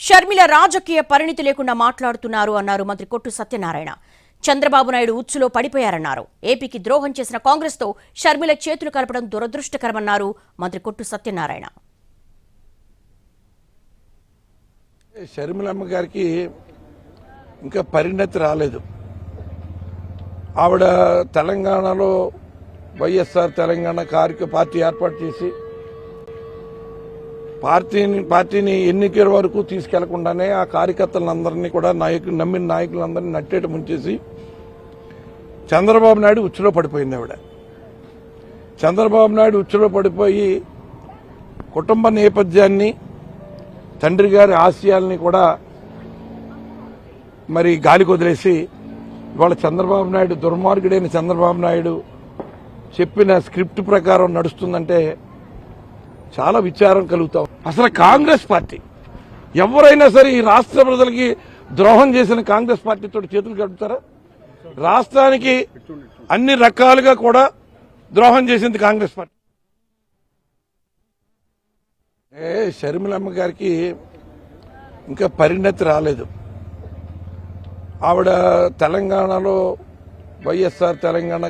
షర్మిల రాజకీయ పరిణితి లేకుండా మాట్లాడుతున్నారు అన్నారు మంత్రి కొట్టు సత్యనారాయణ. చంద్రబాబు నాయుడు ఉచ్చులో పడిపోయారన్నారు. ఏపీకి ద్రోహం చేసిన కాంగ్రెస్ తో షర్మిల చేతులు కలపడం దురదృష్టకరమన్నారు మంత్రి కొట్టు సత్యనారాయణ. షర్మిలమ్మ గారికి ఇంకా పరిణతి రాలేదు. ఆవిడ తెలంగాణలో వైఎస్ఆర్ తెలంగాణ పార్టీ ఏర్పాటు చేసి పార్టీని ఎన్నికల వరకు తీసుకెళ్లకుండానే ఆ కార్యకర్తలందరినీ కూడా నమ్మిన నాయకులందరినీ నట్టేట ముంచేసి చంద్రబాబు నాయుడు ఉచ్చులో పడిపోయింది. ఆవిడ చంద్రబాబు నాయుడు ఉచ్చులో పడిపోయి కుటుంబ నేపథ్యాన్ని, తండ్రి గారి ఆశయాల్ని కూడా మరి గాలికి వదిలేసి ఇవాళ చంద్రబాబు నాయుడు దుర్మార్గుడైన చంద్రబాబు నాయుడు చెప్పిన స్క్రిప్ట్ ప్రకారం నడుస్తుందంటే చాలా విచారం కలుగుతాం. అసలు కాంగ్రెస్ పార్టీ ఎవరైనా సరే ఈ రాష్ట్ర ప్రజలకి ద్రోహం చేసిన కాంగ్రెస్ పార్టీతో చేతులు కలుపుతారా? రాష్ట్రానికి అన్ని రకాలుగా కూడా ద్రోహం చేసింది కాంగ్రెస్ పార్టీ. షర్మిలమ్మ గారికి ఇంకా పరిణతి రాలేదు. ఆవిడ తెలంగాణలో వైఎస్ఆర్ తెలంగాణ